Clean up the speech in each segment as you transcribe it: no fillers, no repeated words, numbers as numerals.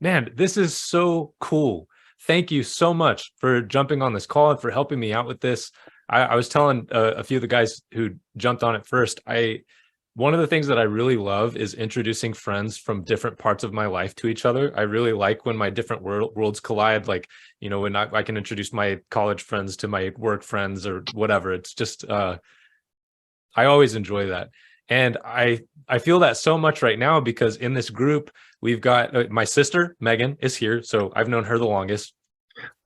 Man, this is so cool. Thank you so much for jumping on this call and for helping me out with this. I was telling a few of the guys who jumped on it first. One of the things that I really love is introducing friends from different parts of my life to each other. I really like when my different worlds collide. Like, when I can introduce my college friends to my work friends or whatever. It's just I always enjoy that. And I feel that so much right now because in this group, we've got my sister, Megan, is here. So I've known her the longest.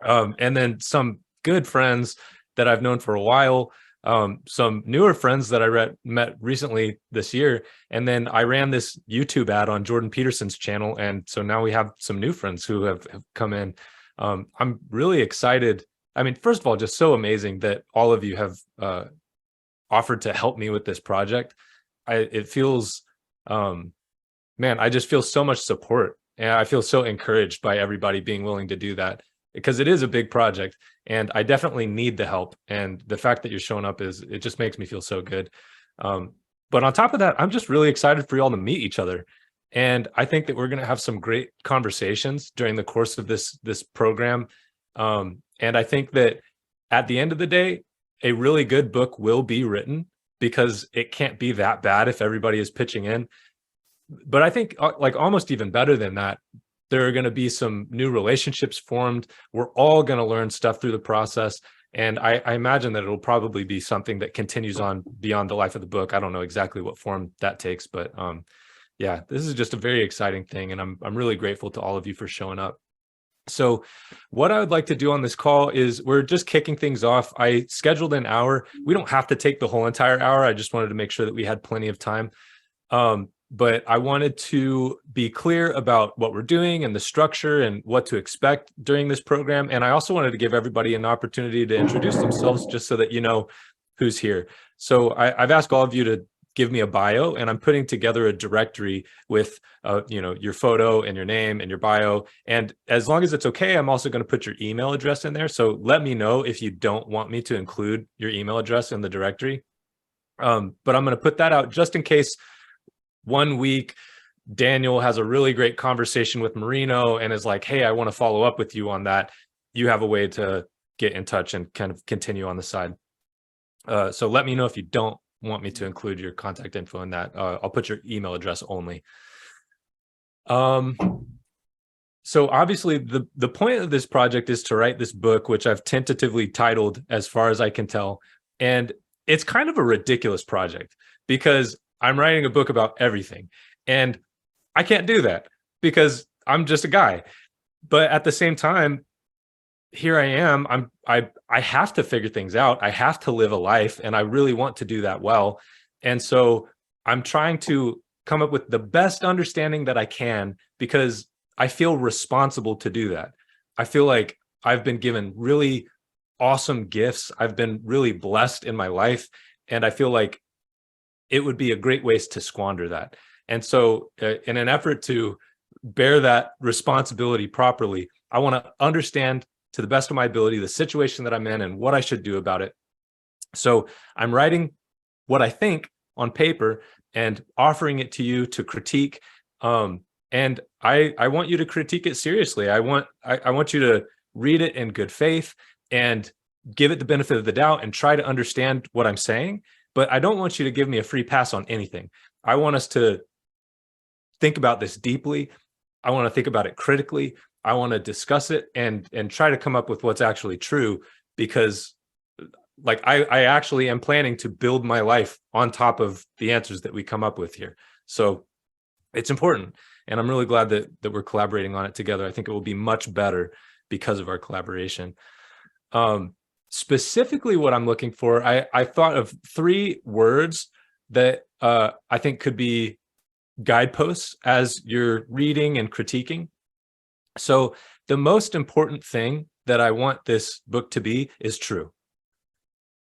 And then some good friends that I've known for a while, some newer friends that met recently this year. And then I ran this YouTube ad on Jordan Peterson's channel. And so now we have some new friends who have come in. I'm really excited. I mean, first of all, just so amazing that all of you have offered to help me with this project. It feels, man, I just feel so much support, and I feel so encouraged by everybody being willing to do that because it is a big project, and I definitely need the help. And the fact that you're showing up it just makes me feel so good. But on top of that, I'm just really excited for y'all to meet each other, and I think that we're going to have some great conversations during the course of this program. And I think that at the end of the day, a really good book will be written because it can't be that bad if everybody is pitching in. But I think like almost even better than that, there are going to be some new relationships formed. We're all going to learn stuff through the process. And I imagine that it'll probably be something that continues on beyond the life of the book. I don't know exactly what form that takes, but yeah, this is just a very exciting thing. And I'm really grateful to all of you for showing up. So what I would like to do on this call is we're just kicking things off. I scheduled an hour. We don't have to take the whole entire hour. I just wanted to make sure that we had plenty of time. But I wanted to be clear about what we're doing and the structure and what to expect during this program. And I also wanted to give everybody an opportunity to introduce themselves just so that you know who's here. So I've asked all of you to give me a bio, and I'm putting together a directory with your photo and your name and your bio. And as long as it's okay, I'm also going to put your email address in there. So let me know if you don't want me to include your email address in the directory. But I'm going to put that out just in case one week Daniel has a really great conversation with Marino and is like, hey, I want to follow up with you on that. You have a way to get in touch and kind of continue on the side. So let me know if you don't want me to include your contact info in that. I'll put your email address only. So obviously the point of this project is to write this book, which I've tentatively titled As Far as I Can Tell. And it's kind of a ridiculous project because I'm writing a book about everything. And I can't do that because I'm just a guy. But at the same time, here I am. I have to figure things out. I have to live a life, and I really want to do that well. And so I'm trying to come up with the best understanding that I can because I feel responsible to do that. I feel like I've been given really awesome gifts. I've been really blessed in my life, and I feel like it would be a great waste to squander that. And so in an effort to bear that responsibility properly, I want to understand to the best of my ability the situation that I'm in and what I should do about it. So I'm writing what I think on paper and offering it to you to critique. And I want you to critique it seriously. I want you to read it in good faith and give it the benefit of the doubt and try to understand what I'm saying. But I don't want you to give me a free pass on anything. I want us to think about this deeply. I want to think about it critically. I want to discuss it and try to come up with what's actually true, because like I actually am planning to build my life on top of the answers that we come up with here. So it's important. And I'm really glad that we're collaborating on it together. I think it will be much better because of our collaboration. Specifically what I'm looking for, I thought of 3 words that I think could be guideposts as you're reading and critiquing. So the most important thing that I want this book to be is true.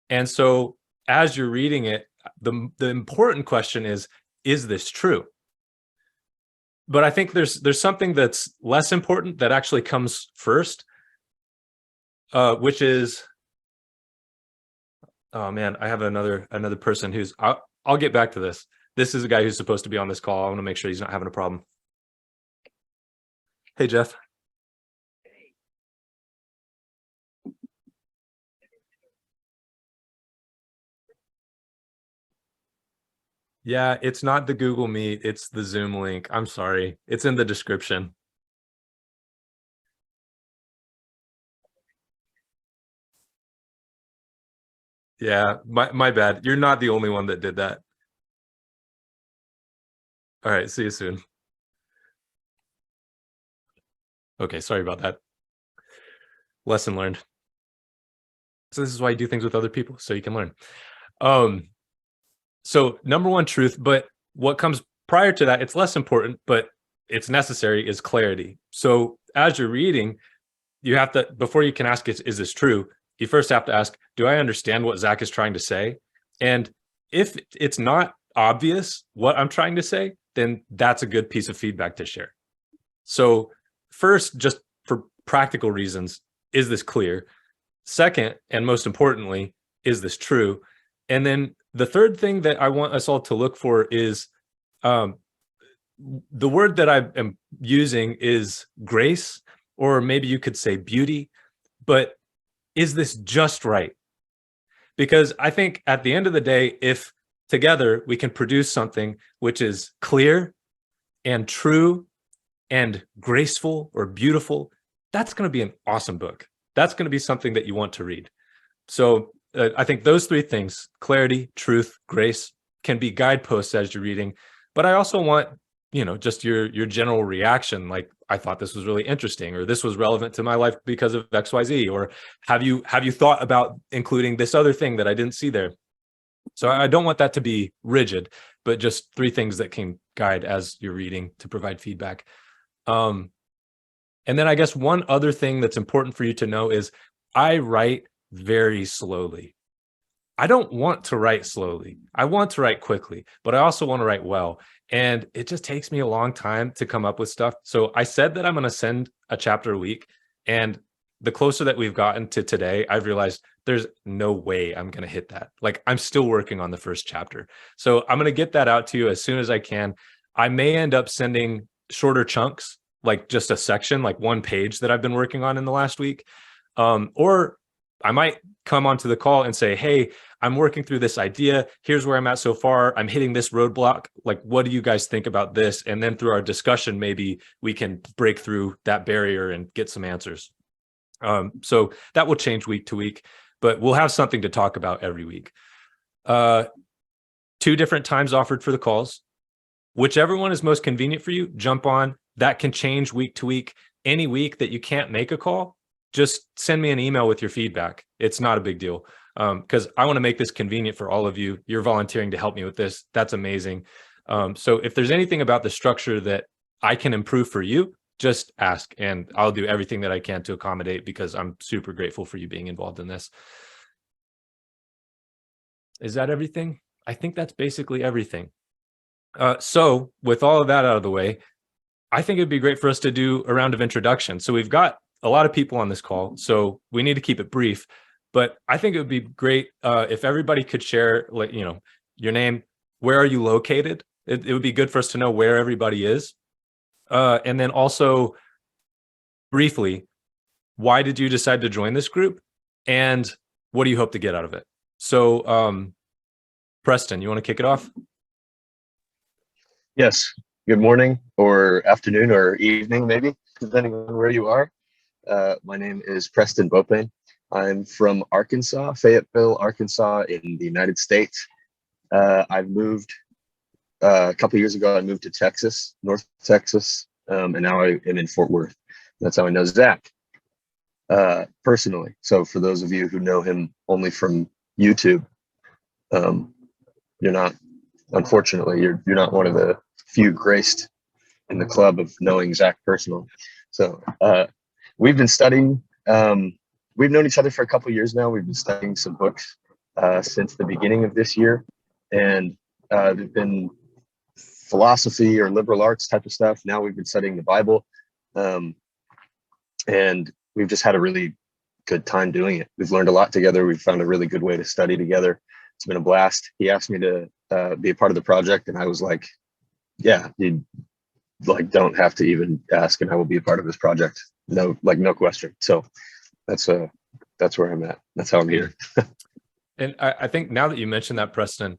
And so as you're reading it, the important question is this true? But I think there's something that's less important that actually comes first, which is, oh man, I have another person who's, I'll get back to this. This is a guy who's supposed to be on this call. I want to make sure he's not having a problem. Hey, Jeff. Yeah, it's not the Google Meet, it's the Zoom link. I'm sorry. It's in the description. Yeah, my bad. You're not the only one that did that. All right, see you soon. Okay, sorry about that. Lesson learned. So this is why you do things with other people, so you can learn. So number one truth, but what comes prior to that, it's less important, but it's necessary, is clarity. So as you're reading, you have to, before you can ask, is this true? You first have to ask, do I understand what Zach is trying to say? And if it's not obvious what I'm trying to say, then that's a good piece of feedback to share. So first, just for practical reasons, is this clear? Second, and most importantly, is this true? And then the third thing that I want us all to look for is the word that I am using is grace, or maybe you could say beauty, but is this just right? Because I think at the end of the day, if together we can produce something which is clear and true and graceful or beautiful, that's going to be an awesome book. That's going to be something that you want to read. So I think those three things, clarity, truth, grace, can be guideposts as you're reading. But I also want, just your general reaction. Like, I thought this was really interesting, or this was relevant to my life because of XYZ, or have you thought about including this other thing that I didn't see there? So I don't want that to be rigid, but just three things that can guide as you're reading to provide feedback. And then I guess one other thing that's important for you to know is I write very slowly. I don't want to write slowly. I want to write quickly, but I also want to write well. And it just takes me a long time to come up with stuff. So I said that I'm going to send a chapter a week. And the closer that we've gotten to today, I've realized there's no way I'm going to hit that. Like, I'm still working on the first chapter. So I'm going to get that out to you as soon as I can. I may end up sending shorter chunks, like just a section, like one page that I've been working on in the last week. Or I might come onto the call and say, hey, I'm working through this idea. Here's where I'm at so far. I'm hitting this roadblock. Like, what do you guys think about this? And then through our discussion, maybe we can break through that barrier and get some answers. So that will change week to week, but we'll have something to talk about every week. 2 different times offered for the calls. Whichever one is most convenient for you, jump on. That can change week to week. Any week that you can't make a call, just send me an email with your feedback. It's not a big deal, because I want to make this convenient for all of you. You're volunteering to help me with this. That's amazing. So if there's anything about the structure that I can improve for you, just ask, and I'll do everything that I can to accommodate, because I'm super grateful for you being involved in this. Is that everything? I think that's basically everything. So with all of that out of the way, I think it'd be great for us to do a round of introductions. So we've got a lot of people on this call, so we need to keep it brief. But I think it would be great if everybody could share, like, your name, where are you located? It would be good for us to know where everybody is. And then also, briefly, why did you decide to join this group? And what do you hope to get out of it? So, Preston, you want to kick it off? Yes. Good morning or afternoon or evening, maybe, depending on where you are. My name is Preston Beaupain. I'm from Arkansas, Fayetteville, Arkansas, in the United States. I've moved a couple of years ago. I moved to Texas, North Texas, and now I am in Fort Worth. That's how I know Zach personally. So for those of you who know him only from YouTube, you're not, unfortunately, you're not one of the few graced in the club of knowing Zach personally. So we've been studying. We've known each other for a couple of years now. We've been studying some books since the beginning of this year, and they've been philosophy or liberal arts type of stuff. Now we've been studying the Bible, and we've just had a really good time doing it. We've learned a lot together. We've found a really good way to study together. It's been a blast. He asked me to be a part of the project, and I was like, yeah, dude, like don't have to even ask, and I will be a part of this project. No, like no question. So that's where I'm at. That's how I'm here. And I think now that you mentioned that, Preston,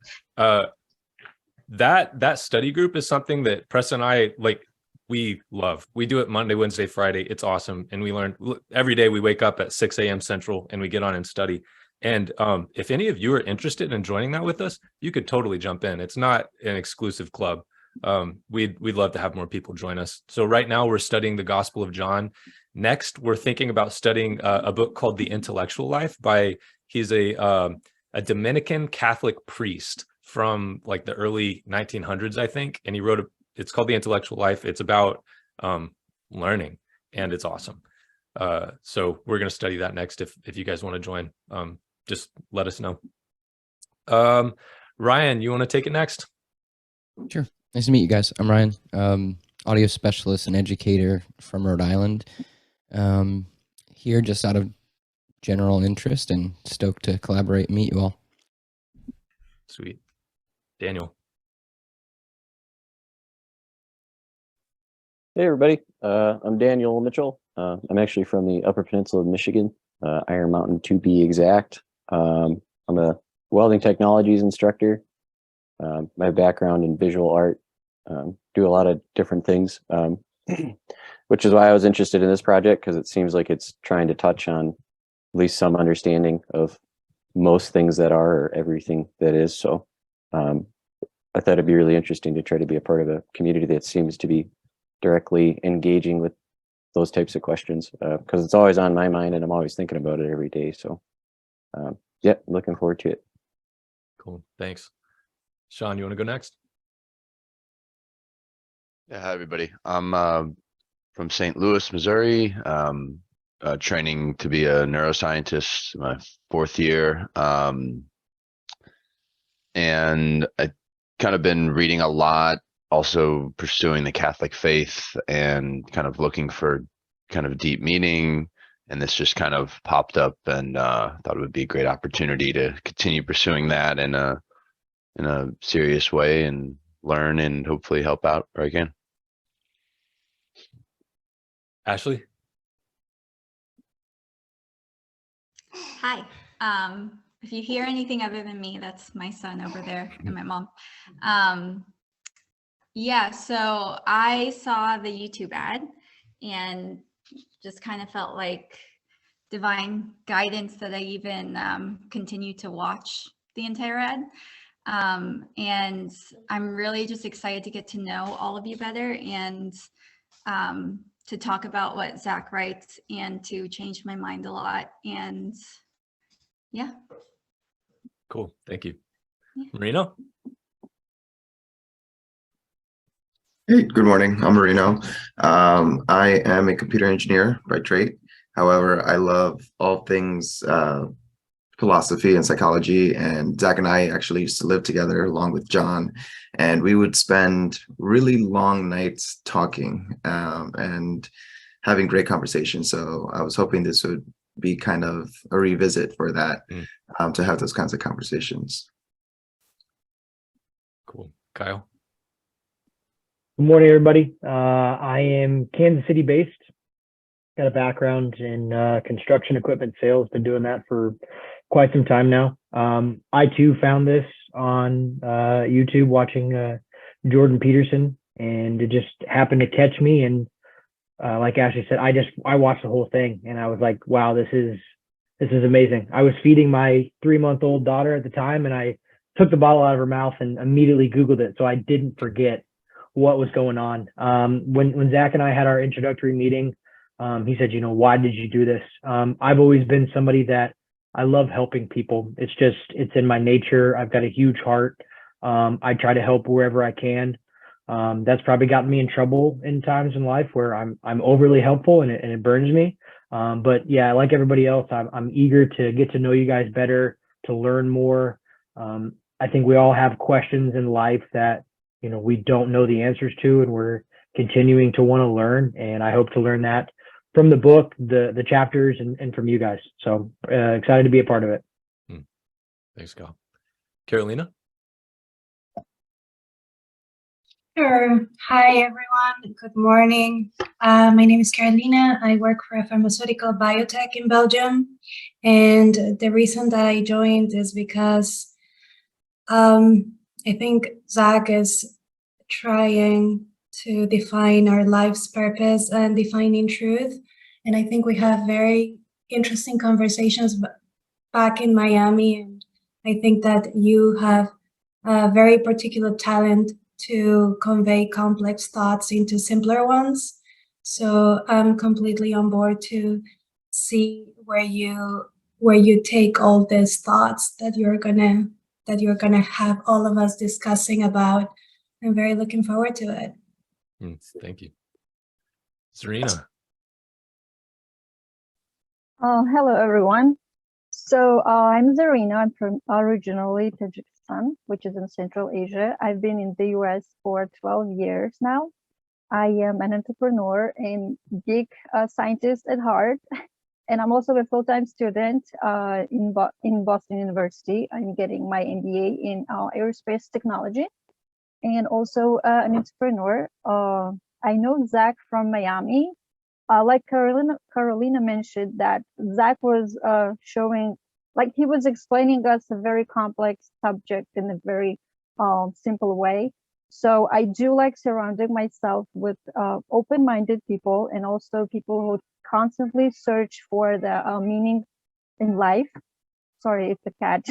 that study group is something that Preston and I like. We love. We do it Monday, Wednesday, Friday. It's awesome, and we learn every day. We wake up at 6 a.m. Central, and we get on and study. And if any of you are interested in joining that with us, you could totally jump in. It's not an exclusive club. We'd love to have more people join us. So right now we're studying the Gospel of John. Next, we're thinking about studying a book called The Intellectual Life by he's a Dominican Catholic priest from like the early 1900s, I think, and he wrote it's called The Intellectual Life. It's about learning, and it's awesome. So we're going to study that next. If you guys want to join, just let us know. Ryan, you want to take it next? Sure. Nice to meet you guys. I'm Ryan, audio specialist and educator from Rhode Island. Here just out of general interest and stoked to collaborate and meet you all. Sweet. Daniel. Hey everybody, I'm Daniel Mitchell. I'm actually from the Upper Peninsula of Michigan, Iron Mountain to be exact. I'm a welding technologies instructor. My background in visual art, do a lot of different things, which is why I was interested in this project, because it seems like it's trying to touch on at least some understanding of most things that are, or everything that is. So I thought it'd be really interesting to try to be a part of a community that seems to be directly engaging with those types of questions, because it's always on my mind and I'm always thinking about it every day. So yeah, looking forward to it. Cool. Thanks. Sean, you want to go next? Yeah, hi everybody. I'm from St. Louis, Missouri. Training to be a neuroscientist, my 4th year. And I kind of been reading a lot, also pursuing the Catholic faith and kind of looking for kind of deep meaning. And this just kind of popped up, and thought it would be a great opportunity to continue pursuing that in a serious way and learn and hopefully help out where I can. Ashley? Hi. If you hear anything other than me, that's my son over there and my mom. Yeah, so I saw the YouTube ad and just kind of felt like divine guidance that I even continue to watch the entire ad. And I'm really just excited to get to know all of you better and to talk about what Zach writes and to change my mind a lot. And yeah. Cool. Thank you. Yeah. Marino? Hey, good morning. I'm Marino. I am a computer engineer by trade. However, I love all things philosophy and psychology, and Zach and I actually used to live together along with John, and we would spend really long nights talking and having great conversations. So I was hoping this would be kind of a revisit for that, to have those kinds of conversations. Cool. Kyle? Good morning, everybody. I am Kansas City based. Got a background in construction equipment sales. Been doing that for quite some time now. I too found this on YouTube watching Jordan Peterson, and it just happened to catch me. And like Ashley said, I watched the whole thing, and I was like, wow, this is amazing. I was feeding my 3-month-old daughter at the time, and I took the bottle out of her mouth and immediately Googled it, so I didn't forget what was going on. When Zach and I had our introductory meeting, he said, why did you do this? I've always been somebody that I love helping people. It's in my nature. I've got a huge heart. I try to help wherever I can. That's probably gotten me in trouble in times in life where I'm overly helpful and it burns me. But yeah, like everybody else, I'm eager to get to know you guys better, to learn more. I think we all have questions in life that we don't know the answers to, and we're continuing to want to learn. And I hope to learn that from the book, the chapters, and from you guys. So excited to be a part of it. Thanks, Kyle. Carolina? Sure. Hi, everyone. Good morning. My name is Carolina. I work for a pharmaceutical biotech in Belgium. And the reason that I joined is because I think Zach is trying to define our life's purpose and defining truth. And I think we have very interesting conversations back in Miami. And I think that you have a very particular talent to convey complex thoughts into simpler ones. So I'm completely on board to see where you take all these thoughts that you're gonna have all of us discussing about. I'm very looking forward to it. Thank you. Serena. Hello, everyone. So I'm Zarina. I'm from originally Tajikistan, which is in Central Asia. I've been in the US for 12 years now. I am an entrepreneur and geek scientist at heart. And I'm also a full-time student in Boston University. I'm getting my MBA in aerospace technology and also an entrepreneur. I know Zach from Miami. Like Carolina mentioned, that Zach was showing, like he was explaining us a very complex subject in a very simple way. So I do like surrounding myself with open-minded people and also people who constantly search for the meaning in life. Sorry, it's a cat.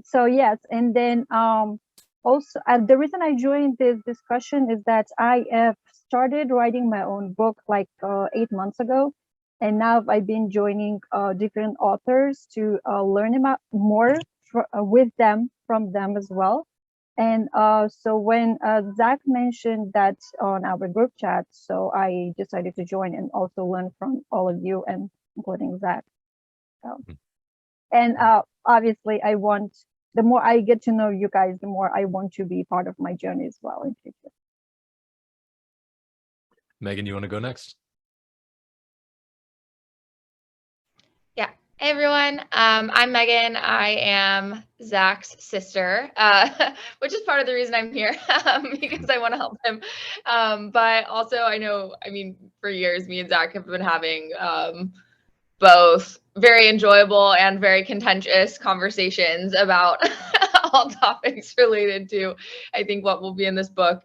So yes, and then also the reason I joined this discussion is that I have started writing my own book like 8 months ago, and now I've been joining different authors to learn about more with them, from them as well. And so when Zach mentioned that on our group chat, so I decided to join and also learn from all of you, and including Zach. So, and obviously, the more I get to know you guys, the more I want to be part of my journey as well in future. Megan, you want to go next? Yeah. Hey, everyone. I'm Megan. I am Zach's sister, which is part of the reason I'm here, because I want to help him. But also, for years, me and Zach have been having both very enjoyable and very contentious conversations about all topics related to, I think, what will be in this book.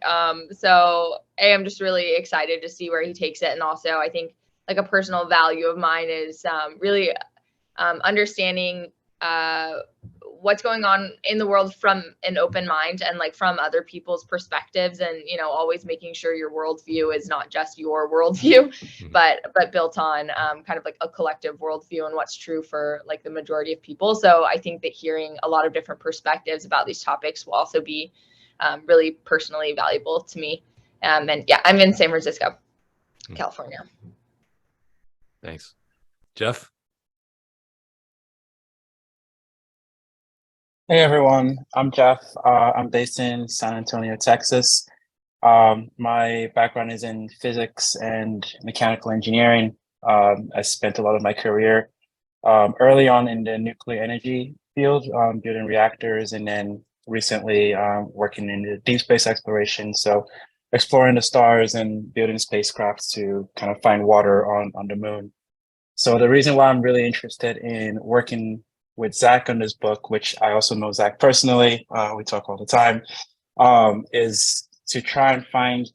So I'm just really excited to see where he takes it. And also, I think like a personal value of mine is really understanding what's going on in the world from an open mind and like from other people's perspectives, and always making sure your worldview is not just your worldview, but built on kind of like a collective worldview and what's true for like the majority of people. So I think that hearing a lot of different perspectives about these topics will also be really personally valuable to me. And yeah, I'm in San Francisco, California. Thanks. Jeff? Hey everyone, I'm Jeff. I'm based in San Antonio, Texas. My background is in physics and mechanical engineering. I spent a lot of my career early on in the nuclear energy field, building reactors, and then recently working in the deep space exploration. So exploring the stars and building spacecrafts to kind of find water on the moon. So the reason why I'm really interested in working with Zach on this book, which I also know Zach personally, we talk all the time, is to try and find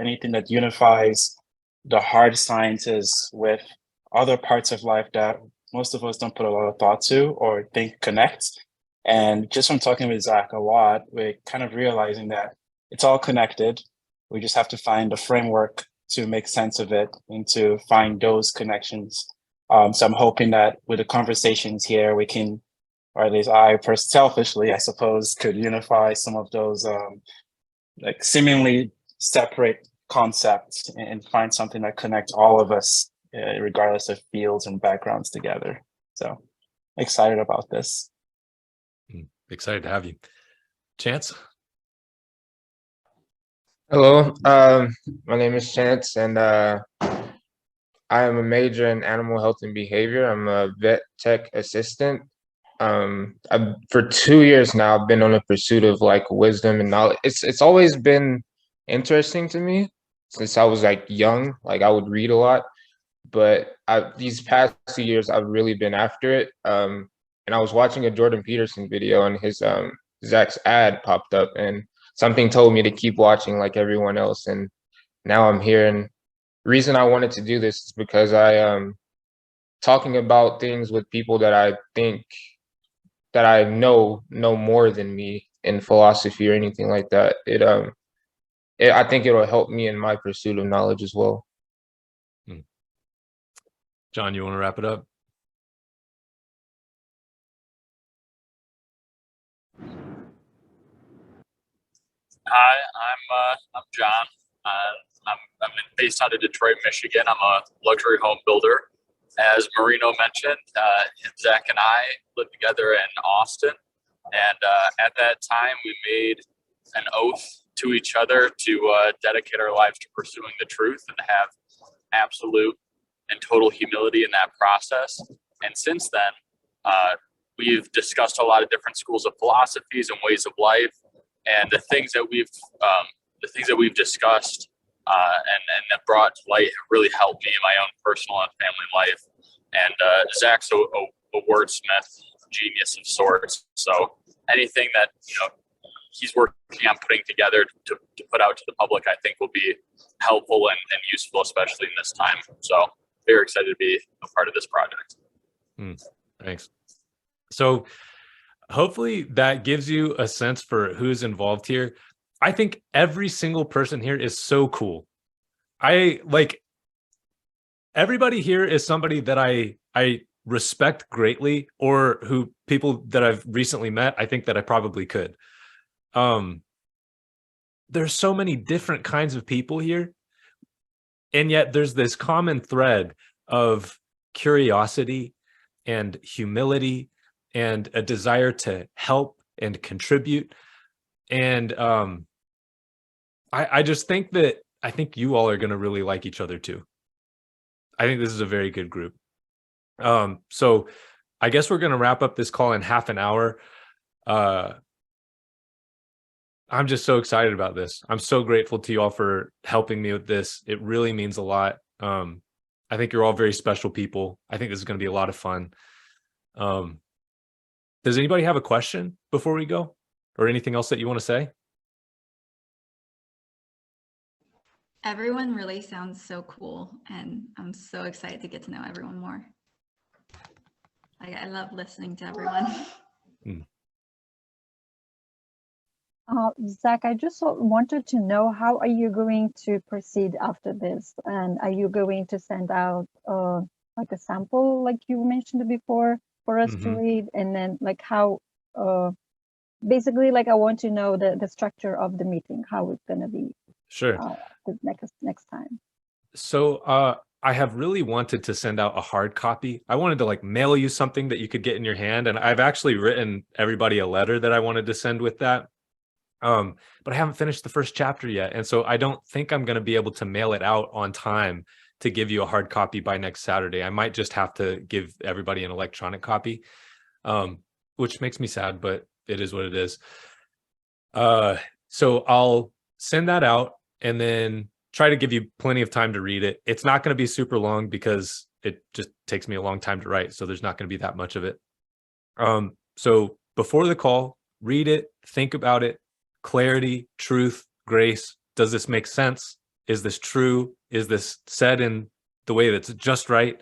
anything that unifies the hard sciences with other parts of life that most of us don't put a lot of thought to or think connect. And just from talking with Zach a lot, we're kind of realizing that it's all connected. We just have to find a framework to make sense of it and to find those connections. So I'm hoping that with the conversations here, we can, or at least I selfishly, I suppose, could unify some of those like seemingly separate concepts and find something that connects all of us, regardless of fields and backgrounds together. So excited about this. Excited to have you. Chance? Hello, my name is Chance, and I am a major in animal health and behavior. I'm a vet tech assistant. For 2 years now, I've been on a pursuit of like wisdom and knowledge. It's always been interesting to me since I was like young. Like I would read a lot, but these past 2 years I've really been after it. And I was watching a Jordan Peterson video, and his Zach's ad popped up, and something told me to keep watching like everyone else. And now I'm here. And the reason I wanted to do this is because I talking about things with people that I think that I know more than me in philosophy or anything like that. I think it'll help me in my pursuit of knowledge as well. John, you want to wrap it up? Hi, I'm John. I'm based out of Detroit, Michigan. I'm a luxury home builder. As Marino mentioned, Zach and I lived together in Austin, and at that time we made an oath to each other to dedicate our lives to pursuing the truth and to have absolute and total humility in that process. And since then, we've discussed a lot of different schools of philosophies and ways of life. And the things that we've discussed and that brought to light have really helped me in my own personal and family life. And Zach's a wordsmith genius of sorts. So anything that he's working on putting together to put out to the public, I think will be helpful and useful, especially in this time. So very excited to be a part of this project. Thanks. So hopefully that gives you a sense for who's involved here. I think every single person here is so cool. Everybody here is somebody that I respect greatly, or who people that I've recently met, I think that I probably could. There's so many different kinds of people here, and yet there's this common thread of curiosity and humility and a desire to help and contribute. And I just think that I think you all are going to really like each other too. I think this is a very good group. So I guess we're going to wrap up this call in half an hour. I'm just so excited about this. I'm so grateful to you all for helping me with this. It really means a lot. I think you're all very special people. I think this is going to be a lot of fun. Does anybody have a question before we go, or anything else that you want to say? Everyone really sounds so cool, and I'm so excited to get to know everyone more. I love listening to everyone. Zach, I just wanted to know, how are you going to proceed after this? And are you going to send out like a sample, like you mentioned before, for us to read? And then like how, basically, like I want to know the structure of the meeting, how it's going to be. Sure. The next time. So I have really wanted to send out a hard copy. I wanted to like mail you something that you could get in your hand. And I've actually written everybody a letter that I wanted to send with that. But I haven't finished the first chapter yet. And so I don't think I'm going to be able to mail it out on time to give you a hard copy by next Saturday. I might just have to give everybody an electronic copy, which makes me sad, but it is what it is. So I'll send that out and then try to give you plenty of time to read it. It's not going to be super long because it just takes me a long time to write. So there's not going to be that much of it. So before the call, read it, think about it. Clarity, truth, grace. Does this make sense? Is this true? Is this said in the way that's just right?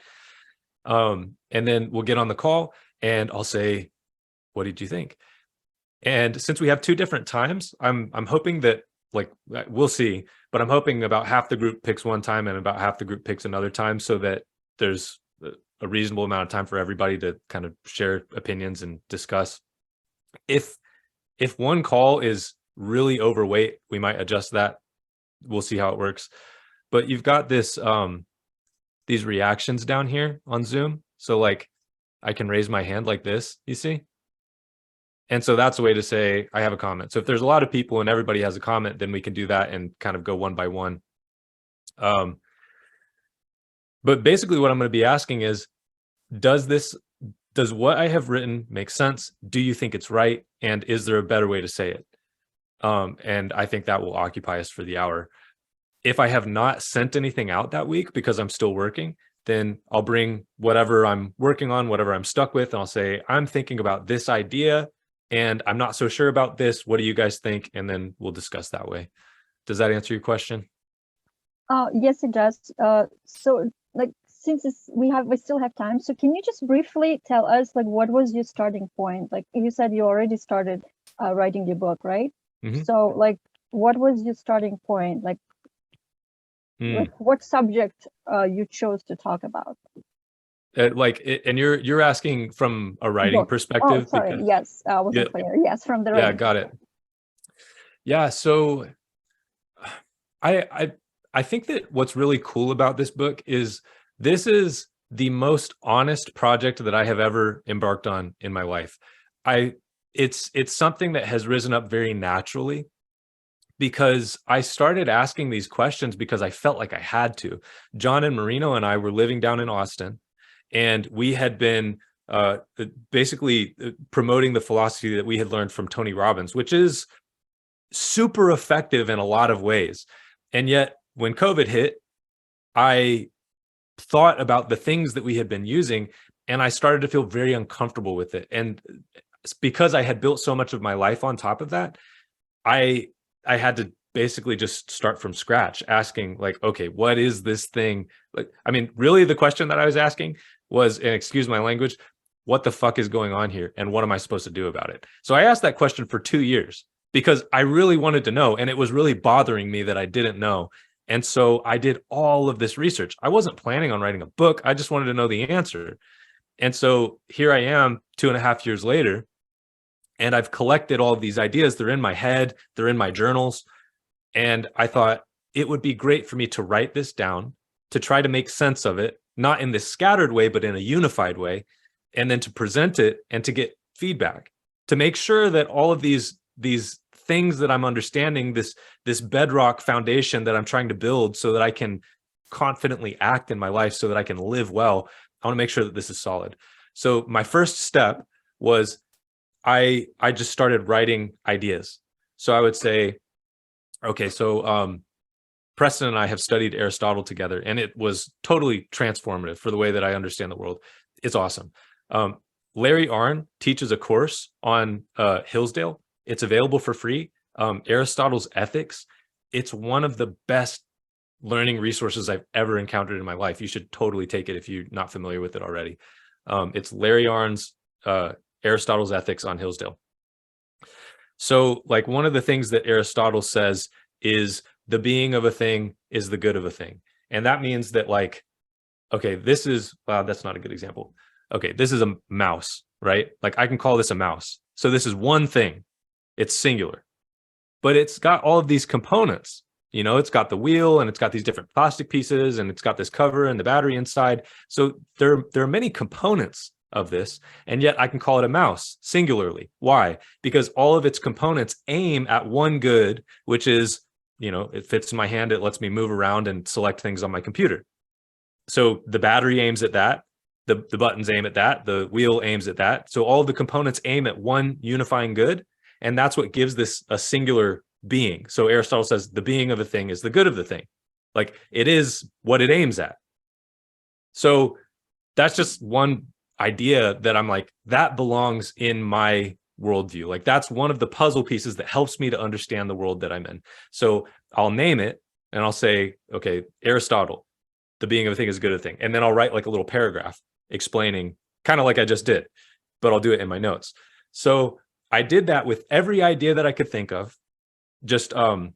And then we'll get on the call and I'll say, what did you think? And since we have two different times, I'm hoping that, like, we'll see, but I'm hoping about half the group picks one time and about half the group picks another time, so that there's a reasonable amount of time for everybody to kind of share opinions and discuss. If one call is really overweight, we might adjust that. We'll see how it works. But you've got this these reactions down here on Zoom. So like I can raise my hand like this, you see? And so that's a way to say I have a comment. So if there's a lot of people and everybody has a comment, then we can do that and kind of go one by one. But basically what I'm going to be asking is, does this does what I have written make sense? Do you think it's right? And is there a better way to say it? And I think that will occupy us for the hour. If I have not sent anything out that week because I'm still working, then I'll bring whatever I'm working on, whatever I'm stuck with, and I'll say, I'm thinking about this idea and I'm not so sure about this. What do you guys think? And then we'll discuss that way. Does that answer your question? Yes, it does. So like, since we still have time, so can you just briefly tell us, like, what was your starting point? Like you said, you already started writing your book, right? Mm-hmm. So like, what was your starting point? Like what subject you chose to talk about? And you're asking from a writing perspective? Oh, sorry. Yes, I wasn't clear. Yes, from the writing. Yeah, got it. Yeah, so I think that what's really cool about this book is this is the most honest project that I have ever embarked on in my life. It's something that has risen up very naturally because I started asking these questions because I felt like I had to. John and Marino and I were living down in Austin, and we had been basically promoting the philosophy that we had learned from Tony Robbins, which is super effective in a lot of ways. And yet when COVID hit, I thought about the things that we had been using, and I started to feel very uncomfortable with it. And because I had built so much of my life on top of that, I had to basically just start from scratch, asking like, okay, what is this thing? Like, I mean, really the question that I was asking was, and excuse my language, what the fuck is going on here? And what am I supposed to do about it? So I asked that question for 2 years because I really wanted to know, and it was really bothering me that I didn't know. And so I did all of this research. I wasn't planning on writing a book. I just wanted to know the answer. And so here I am 2.5 years later, and I've collected all of these ideas. They're in my head, they're in my journals. And I thought it would be great for me to write this down, to try to make sense of it, not in this scattered way, but in a unified way, and then to present it and to get feedback, to make sure that all of these things that I'm understanding, this bedrock foundation that I'm trying to build so that I can confidently act in my life, so that I can live well, I want to make sure that this is solid. So my first step was I just started writing ideas. So I would say, okay, so Preston and I have studied Aristotle together, and it was totally transformative for the way that I understand the world. It's awesome. Larry Arnn teaches a course on Hillsdale. It's available for free. Aristotle's Ethics. It's one of the best learning resources I've ever encountered in my life. You should totally take it if you're not familiar with it already. It's Larry Arnn's Aristotle's Ethics on Hillsdale. So like one of the things that Aristotle says is the being of a thing is the good of a thing. And that means that like, okay, this is, wow, that's not a good example. Okay, this is a mouse, right? Like I can call this a mouse. So this is one thing. It's singular, but it's got all of these components. You know, it's got the wheel and it's got these different plastic pieces and it's got this cover and the battery inside. So there are many components of this, and yet I can call it a mouse singularly. Why? Because all of its components aim at one good, which is, you know, it fits in my hand. It lets me move around and select things on my computer. So the battery aims at that. The buttons aim at that. The wheel aims at that. So all of the components aim at one unifying good. And that's what gives this a singular being. So Aristotle says the being of a thing is the good of the thing. Like it is what it aims at. So that's just one idea that I'm like, that belongs in my worldview. Like that's one of the puzzle pieces that helps me to understand the world that I'm in. So I'll name it and I'll say, okay, Aristotle, the being of a thing is a good of a thing. And then I'll write like a little paragraph explaining, kind of like I just did, but I'll do it in my notes. So I did that with every idea that I could think of, just from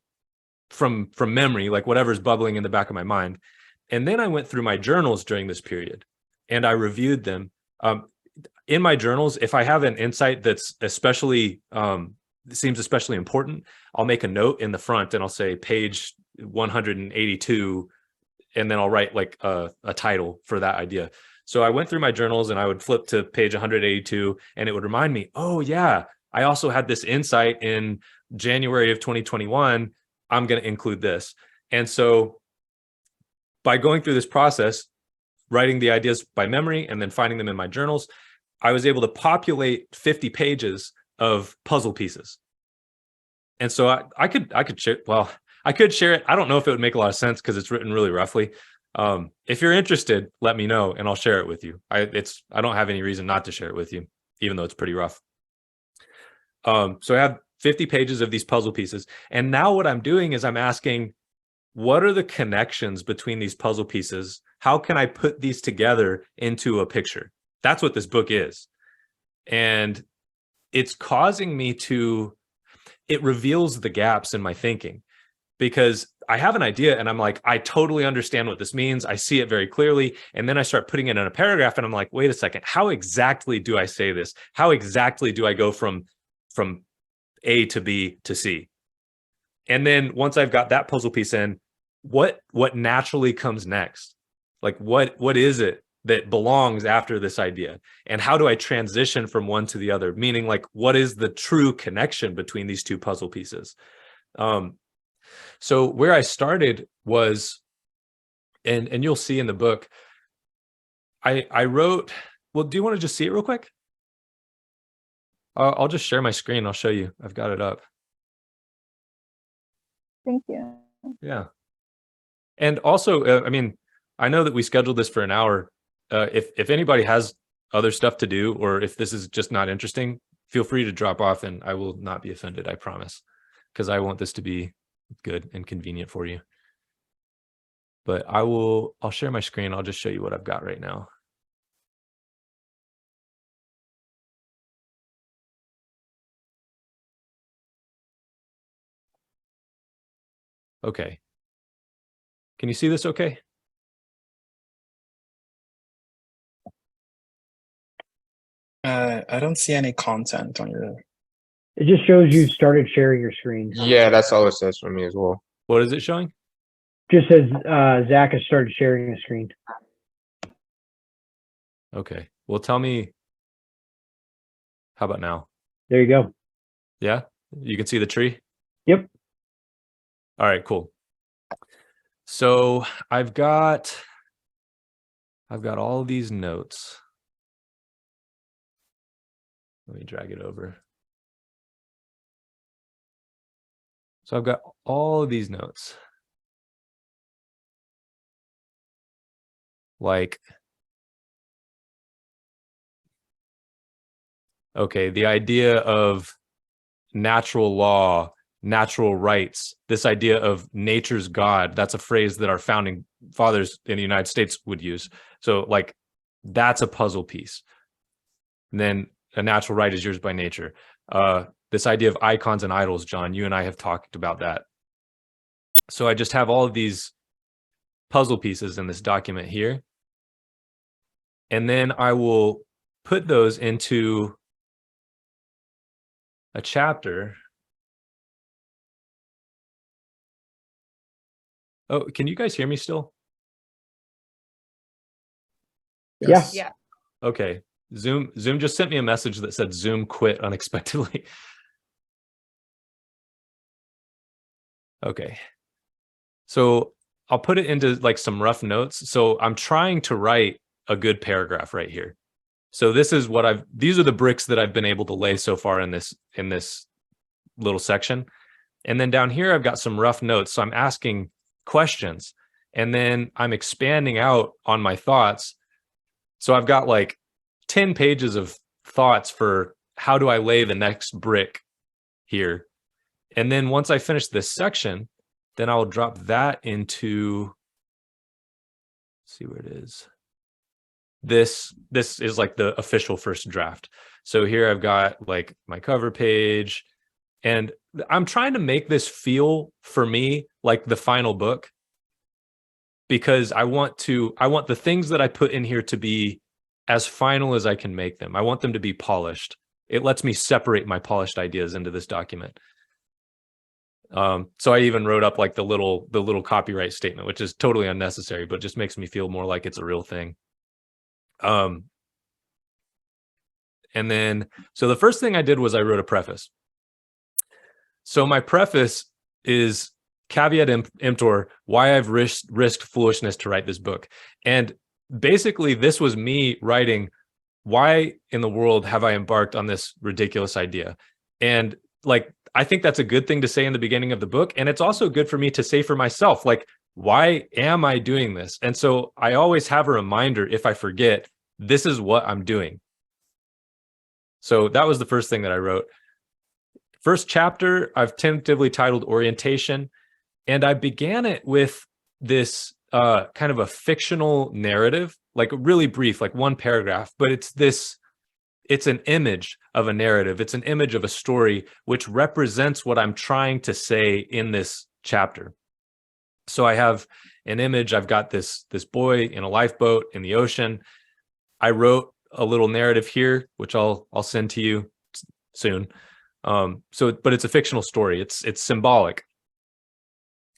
memory, like whatever's bubbling in the back of my mind. And then I went through my journals during this period and I reviewed them. In my journals, if I have an insight that's especially seems especially important, I'll make a note in the front and I'll say page 182, and then I'll write like a title for that idea. So I went through my journals and I would flip to page 182 and it would remind me, oh yeah, I also had this insight in January of 2021. I'm going to include this. And so by going through this process, writing the ideas by memory and then finding them in my journals, I was able to populate 50 pages of puzzle pieces. And so I could share, well, I could share it. I don't know if it would make a lot of sense because it's written really roughly. If you're interested, let me know and I'll share it with you. I don't have any reason not to share it with you, even though it's pretty rough. So I have 50 pages of these puzzle pieces. And now what I'm doing is I'm asking, what are the connections between these puzzle pieces? How can I put these together into a picture? That's what this book is. And it's causing me to, it reveals the gaps in my thinking, because I have an idea and I'm like, I totally understand what this means. I see it very clearly. And then I start putting it in a paragraph and I'm like, wait a second, how exactly do I say this? How exactly do I go from A to B to C? And then once I've got that puzzle piece in, what naturally comes next? Like what is it that belongs after this idea? And how do I transition from one to the other? Meaning, like, what is the true connection between these two puzzle pieces? So where I started was, and you'll see in the book, I wrote, well, do you want to just see it real quick? I'll just share my screen. I'll show you. I've got it up. Thank you. Yeah. And also, I mean, I know that we scheduled this for an hour. If anybody has other stuff to do, or if this is just not interesting, feel free to drop off and I will not be offended, I promise. Because I want this to be good and convenient for you. But I'll share my screen. I'll just show you what I've got right now. Okay. Can you see this okay? I don't see any content on your. It just shows you started sharing your screen. Yeah, that's all it says for me as well. What is it showing? Just says Zach has started sharing the screen. Okay. Well, tell me. How about now? There you go. Yeah? You can see the tree? Yep. All right, cool. So I've got all these notes. Let me drag it over. So I've got all of these notes. Like, okay, the idea of natural law, natural rights, this idea of nature's God, that's a phrase that our founding fathers in the United States would use. So like, that's a puzzle piece. And then a natural right is yours by nature. This idea of icons and idols, John, you and I have talked about that. So I just have all of these puzzle pieces in this document here. And then I will put those into a chapter. Oh, can you guys hear me still? Yes. Yeah. Okay. Zoom just sent me a message that said Zoom quit unexpectedly. Okay. So I'll put it into like some rough notes. So I'm trying to write a good paragraph right here. So this is what these are the bricks that I've been able to lay so far in this little section. And then down here, I've got some rough notes. So I'm asking questions and then I'm expanding out on my thoughts. So I've got like 10 pages of thoughts for how do I lay the next brick here. And then once I finish this section, then I'll drop that into, let's see where it is. This is like the official first draft. So here I've got like my cover page, and I'm trying to make this feel for me like the final book, because I want the things that I put in here to be as final as I can make them. I want them to be polished. It lets me separate my polished ideas into this document. So I even wrote up like the little copyright statement, which is totally unnecessary, but just makes me feel more like it's a real thing. And then, so the first thing I did was I wrote a preface. So my preface is caveat emptor, why I've risked foolishness to write this book. And basically this was me writing why in the world have I embarked on this ridiculous idea? And like, I think that's a good thing to say in the beginning of the book. And it's also good for me to say for myself, like, why am I doing this? And so I always have a reminder, if I forget, this is what I'm doing. So that was the first thing that I wrote. First chapter, I've tentatively titled Orientation. And I began it with this kind of a fictional narrative, like really brief, like one paragraph, but it's an image of a narrative. It's an image of a story, which represents what I'm trying to say in this chapter. So I have an image. I've got this boy in a lifeboat in the ocean. I wrote a little narrative here, which I'll send to you soon. But it's a fictional story. It's symbolic.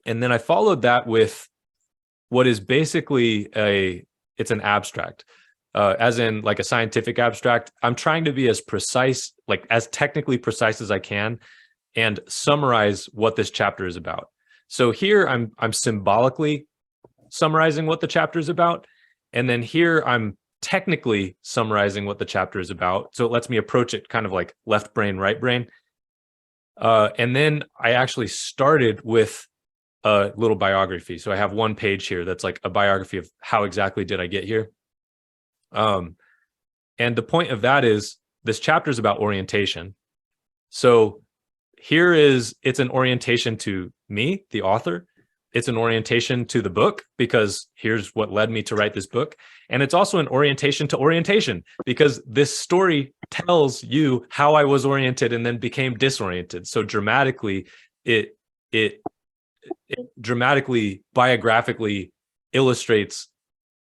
And then I followed that with what is basically it's an abstract, as in like a scientific abstract. I'm trying to be as precise, like as technically precise as I can, and summarize what this chapter is about. So here I'm symbolically summarizing what the chapter is about. And then here I'm technically summarizing what the chapter is about. So it lets me approach it kind of like left brain, right brain. And then I actually started with a little biography. So I have one page here that's like a biography of how exactly did I get here. And the point of that is this chapter is about orientation. So it's an orientation to me, the author. It's an orientation to the book, because here's what led me to write this book. And it's also an orientation to orientation, because this story tells you how I was oriented and then became disoriented. So dramatically, it dramatically, biographically illustrates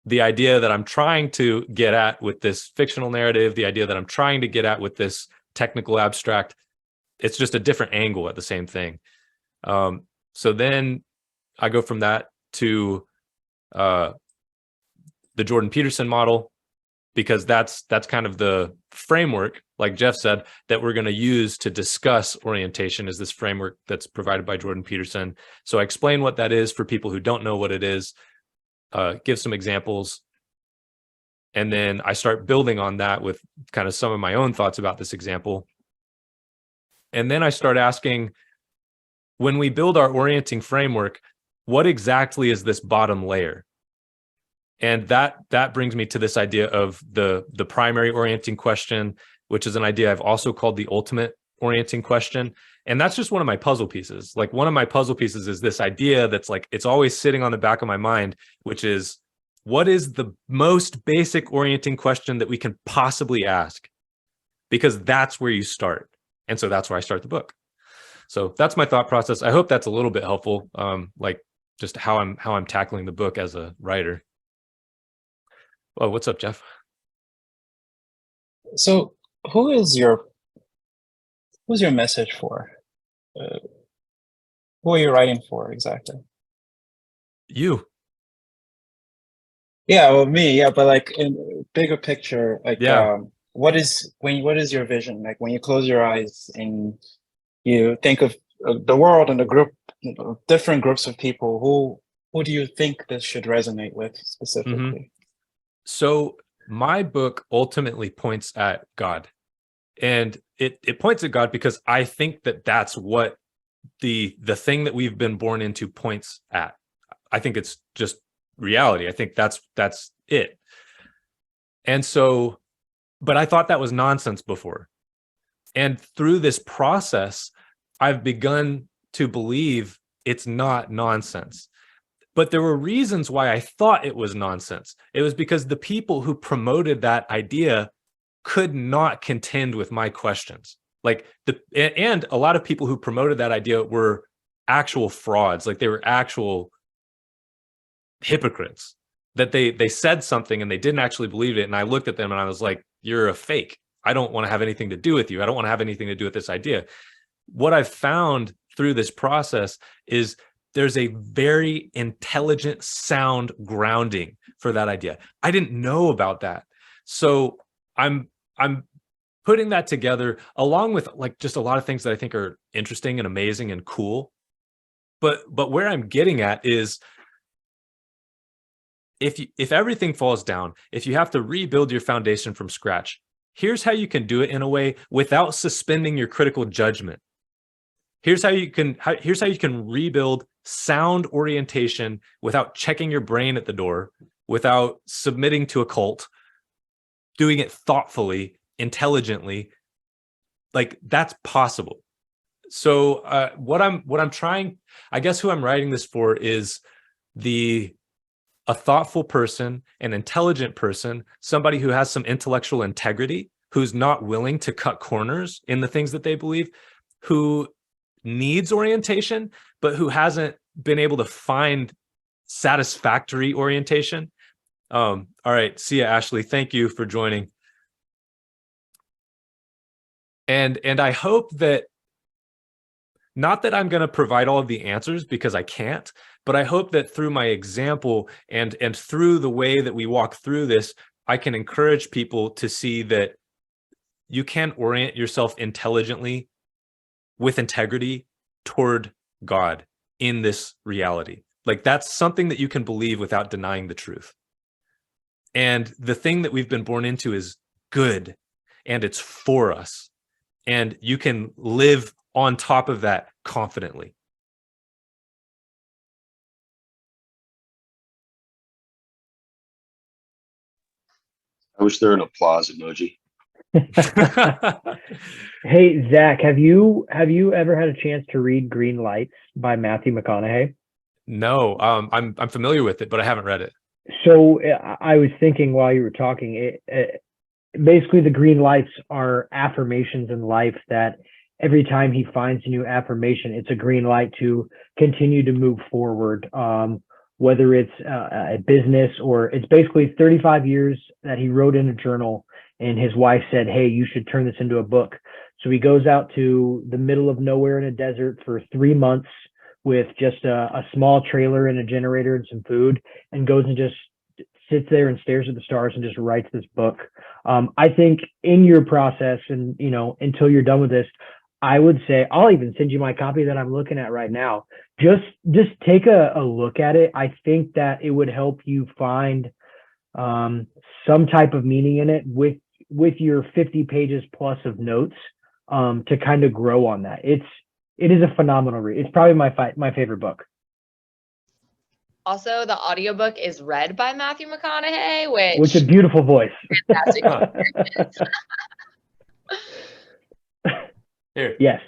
the idea that I'm trying to get at with this fictional narrative, the idea that I'm trying to get at with this technical abstract. It's just a different angle at the same thing. So then I go from that to the Jordan Peterson model, because that's kind of the framework, like Jeff said, that we're going to use to discuss orientation, is this framework that's provided by Jordan Peterson. So I explain what that is for people who don't know what it is, give some examples, and then I start building on that with kind of some of my own thoughts about this example. And then I start asking, when we build our orienting framework, what exactly is this bottom layer? And that brings me to this idea of the primary orienting question, which is an idea I've also called the ultimate orienting question. And that's just one of my puzzle pieces. Like, one of my puzzle pieces is this idea that's like, it's always sitting on the back of my mind, which is, what is the most basic orienting question that we can possibly ask? Because that's where you start. And so that's where I start the book. So that's my thought process. I hope that's a little bit helpful, like just how I'm tackling the book as a writer. Well, what's up, Jeff? So who's your message for? Who are you writing for exactly? You. Yeah, well, me, yeah, but like in bigger picture, like, yeah. What is your vision? Like, when you close your eyes and you think of the world and the group, different groups of people, who do you think this should resonate with specifically? Mm-hmm. So my book ultimately points at God, and it points at God because I think that that's what the thing that we've been born into points at. I think it's just reality. I think that's it. And so, but I thought that was nonsense before. And through this process, I've begun to believe it's not nonsense. But there were reasons why I thought it was nonsense. It was because the people who promoted that idea could not contend with my questions. And a lot of people who promoted that idea were actual frauds. Like, they were actual hypocrites, that they said something and they didn't actually believe it. And I looked at them and I was like, you're a fake. I don't want to have anything to do with you. I don't want to have anything to do with this idea. What I've found through this process is there's a very intelligent, sound grounding for that idea. I didn't know about that. So I'm putting that together along with like just a lot of things that I think are interesting and amazing and cool. But where I'm getting at is if everything falls down, if you have to rebuild your foundation from scratch, here's how you can do it in a way without suspending your critical judgment. Here's how you can rebuild sound orientation without checking your brain at the door, without submitting to a cult, doing it thoughtfully, intelligently. Like, that's possible. So what I'm trying, I guess who I'm writing this for is a thoughtful person, an intelligent person, somebody who has some intellectual integrity, who's not willing to cut corners in the things that they believe, who needs orientation, but who hasn't been able to find satisfactory orientation. All right. See ya, Ashley. Thank you for joining. And I hope that, not that I'm going to provide all of the answers, because I can't, but I hope that through my example and through the way that we walk through this, I can encourage people to see that you can orient yourself intelligently with integrity toward God in this reality. Like, that's something that you can believe without denying the truth. And the thing that we've been born into is good, and it's for us. And you can live on top of that confidently. I wish there were an applause emoji. Hey, Zach, have you ever had a chance to read Green Lights by Matthew McConaughey? No, I'm familiar with it, but I haven't read it. So I was thinking while you were talking, basically the green lights are affirmations in life that every time he finds a new affirmation, it's a green light to continue to move forward. Whether it's a business, or it's basically 35 years that he wrote in a journal, and his wife said, hey, you should turn this into a book. So he goes out to the middle of nowhere in a desert for 3 months with just a small trailer and a generator and some food, and goes and just sits there and stares at the stars and just writes this book. I think in your process, and until you're done with this, I would say, I'll even send you my copy that I'm looking at right now. Just take a look at it. I think that it would help you find some type of meaning in it with your 50 pages plus of notes, to kind of grow on that. It is a phenomenal read. It's probably my favorite book. Also, the audiobook is read by Matthew McConaughey, which is a beautiful voice. Fantastic. Here. Yes.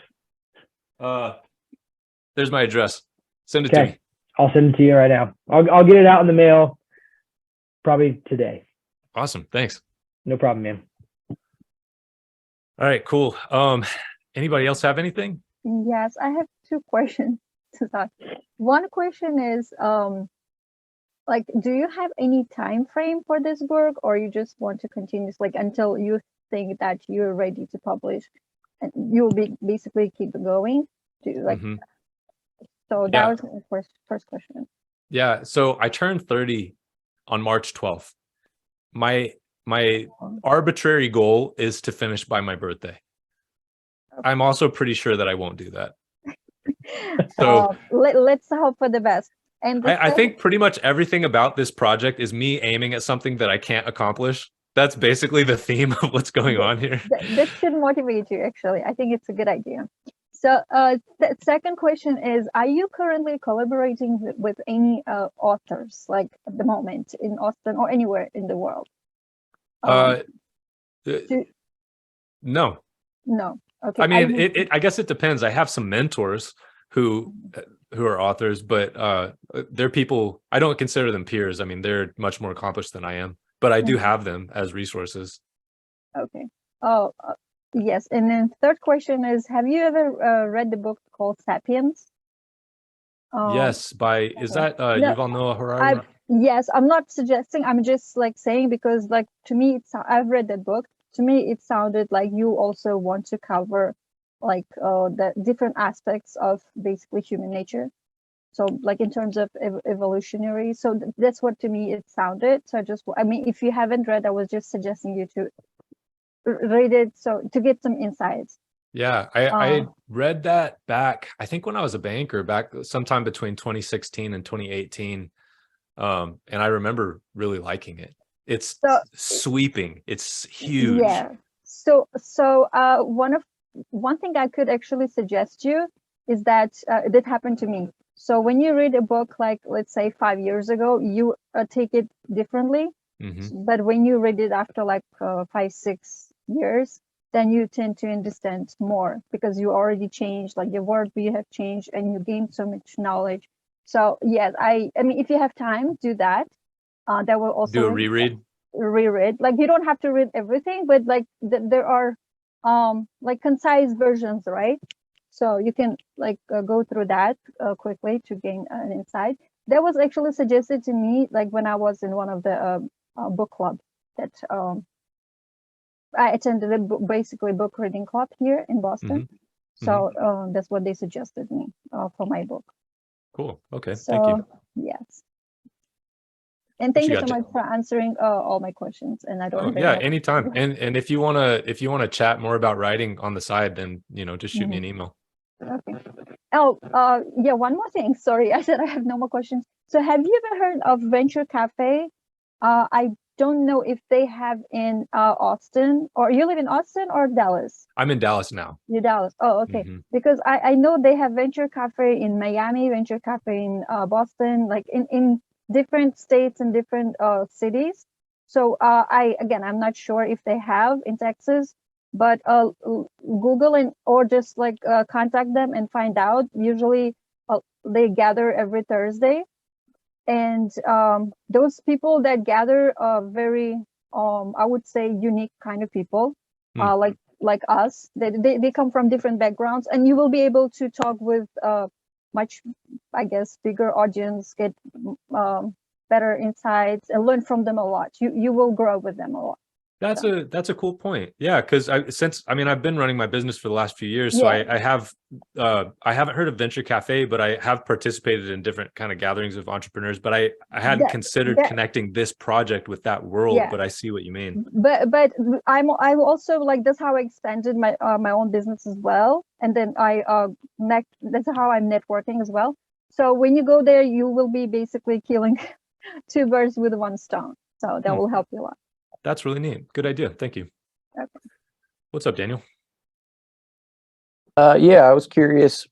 There's my address. Send it to me. I'll send it to you right now. I'll get it out in the mail probably today. Awesome. Thanks. No problem, man. All right, cool. Anybody else have anything? Yes, I have 2 questions to that. One question is, like, do you have any time frame for this work, or you just want to continue, like, until you think that you're ready to publish, and you'll be basically keep going? So that was my first question. Yeah. So I turned 30 on March 12th. My arbitrary goal is to finish by my birthday. Okay. I'm also pretty sure that I won't do that. So let's hope for the best. And I think pretty much everything about this project is me aiming at something that I can't accomplish. That's basically the theme of what's going on here. That should motivate you, actually. I think it's a good idea. So the second question is, are you currently collaborating with any authors, like at the moment in Austin or anywhere in the world? No. No. Okay. I mean, I guess it depends. I have some mentors who are authors, but they're people, I don't consider them peers. I mean, they're much more accomplished than I am, but I do have them as resources. Okay. Oh, yes. And then third question is, have you ever read the book called Sapiens? Yes, is that Yuval Noah Harari? Yes, I'm not suggesting, I'm just like saying, because like to me, I've read that book. To me, it sounded like you also want to cover like the different aspects of basically human nature. So like in terms of evolutionary. So that's what to me it sounded. So I mean, if you haven't read, I was just suggesting you to read it, so to get some insights. Yeah, I read that back, I think when I was a banker, back sometime between 2016 and 2018. And I remember really liking it. It's So sweeping. It's huge. yeah. So one thing I could actually suggest you is that that happened to me. So when you read a book, like let's say 5 years ago, you take it differently. Mhm. But when you read it after like 5-6 years, then you tend to understand more because you already changed, like your worldview have changed, and you gain so much knowledge. So yes, I mean, if you have time, do that. That will also Do a reread. reread. Like you don't have to read everything, but like there are like concise versions, right? So you can like go through that quickly to gain an insight. That was actually suggested to me like when I was in one of the book club that I attended a basically book reading club here in Boston. So that's what they suggested me for my book. Cool. Okay. Thank you. So yes. And What thank you you got, so Jay? much for answering all my questions. And I don't Oh have any yeah, more anytime. questions. And if you wanna chat more about writing on the side, then just shoot me an Mhm. email. Okay. Oh, yeah, one more thing. Sorry, I said I have no more questions. So have you ever heard of Venture Cafe? I don't know if they have in Austin, or you live in Austin or Dallas? I'm in Dallas now. You're Dallas. Oh, okay. Mhm. Because I know they have Venture Cafe in Miami, Venture Cafe in Boston, like in different states and different cities. So I'm not sure if they have in Texas, but Google and or just like contact them and find out. Usually they gather every Thursday, and those people that gather are very I would say unique kind of people, like us. They come from different backgrounds, and you will be able to talk with much, I guess, bigger audience, get better insights, and learn from them a lot. You will grow with them a lot. That's a cool point. Yeah, because I've been running my business for the last few years, so Yeah. I haven't heard of Venture Cafe, but I have participated in different kind of gatherings of entrepreneurs. But I hadn't considered connecting this project with that world. Yeah. But I see what you mean. But I'm also like, that's how I expanded my my own business as well, and then that's how I'm networking as well. So when you go there, you will be basically killing two birds with one stone. So that will help you a lot. That's really neat. Good idea. Thank you. Okay. What's up, Daniel? Yeah, I was curious,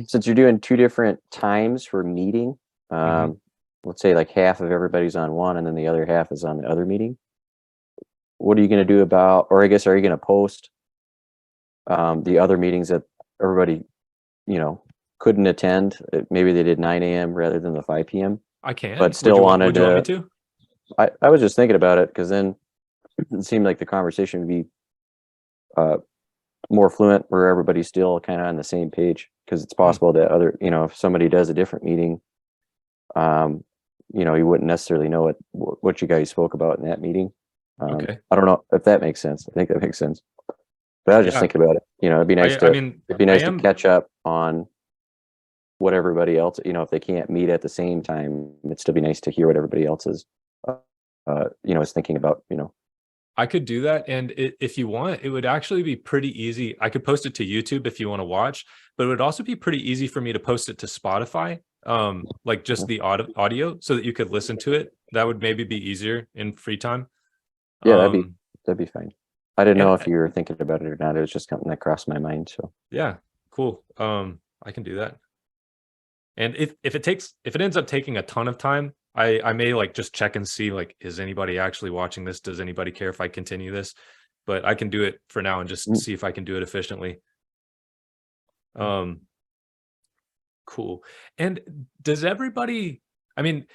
since you're doing two different times for meeting, let's say like half of everybody's on one and then the other half is on the other meeting. What are you going to do about, or I guess, are you going to post the other meetings that everybody, couldn't attend? Maybe they did 9 a.m. rather than the 5 p.m. I can. But still wanted would you want me to? I was just thinking about it because then it seemed like the conversation would be more fluent, where everybody's still kind of on the same page, because it's possible that if somebody does a different meeting, you wouldn't necessarily know what you guys spoke about in that meeting. Okay. I don't know if that makes sense. I think that makes sense. But I was just thinking about it. It'd be nice to catch up on what everybody else, if they can't meet at the same time, it'd still be nice to hear what everybody else is is thinking about. I could do that. And if you want, it would actually be pretty easy. I could post it to YouTube if you want to watch, but it would also be pretty easy for me to post it to Spotify, like just the audio, so that you could listen to it. That would maybe be easier in free time. Yeah, that'd be fine. I didn't know if you were thinking about it or not. It was just something that crossed my mind. So yeah, cool. I can do that. And if it ends up taking a ton of time, I may like just check and see, like, is anybody actually watching this? Does anybody care if I continue this? But I can do it for now and just see if I can do it efficiently. Cool. And does everybody, I mean,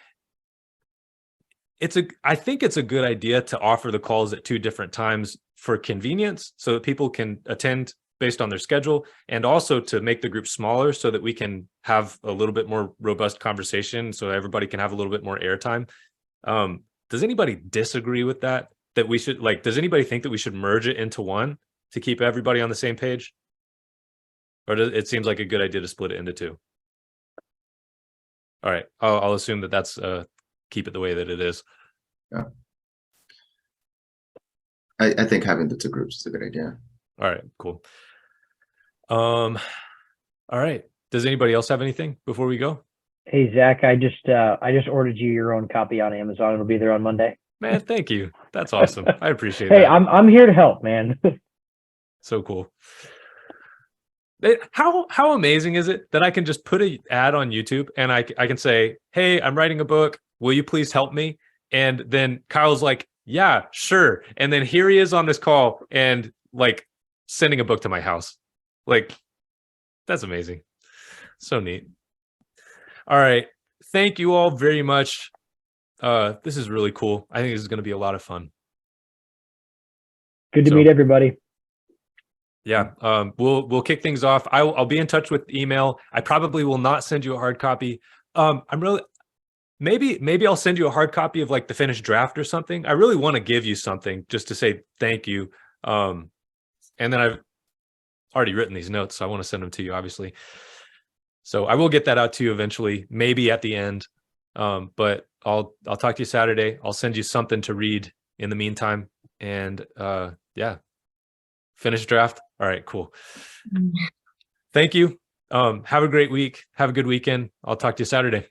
I think it's a good idea to offer the calls at 2 different times for convenience, so that people can attend based on their schedule, and also to make the group smaller so that we can have a little bit more robust conversation, so everybody can have a little bit more airtime. Does anybody disagree with that? That we should, like, does anybody think that we should merge it into one to keep everybody on the same page? Or it seems like a good idea to split it into 2? All right, I'll assume that that's keep it the way that it is. Yeah. I think having the 2 groups is a good idea. All right, cool. All right. Does anybody else have anything before we go? Hey Zach, I just ordered you your own copy on Amazon. It'll be there on Monday. Man, thank you. That's awesome. I appreciate Hey, that. I'm here to help, man. So cool. How amazing is it that I can just put an ad on YouTube and I can say, hey, I'm writing a book. Will you please help me? And then Kyle's like, yeah, sure. And then here he is on this call and like sending a book to my house. Like, that's amazing. So neat. All right. Thank you all very much. This is really cool. I think this is going to be a lot of fun. Good to meet everybody. Yeah, we'll kick things off. I'll be in touch with email. I probably will not send you a hard copy. I'm really maybe I'll send you a hard copy of like the finished draft or something. I really want to give you something just to say thank you. And then I've already written these notes, so I want to send them to you, obviously. So I will get that out to you eventually, maybe at the end. But I'll talk to you Saturday. I'll send you something to read in the meantime. And yeah. Finished draft. All right, cool. Thank you. Have a great week. Have a good weekend. I'll talk to you Saturday.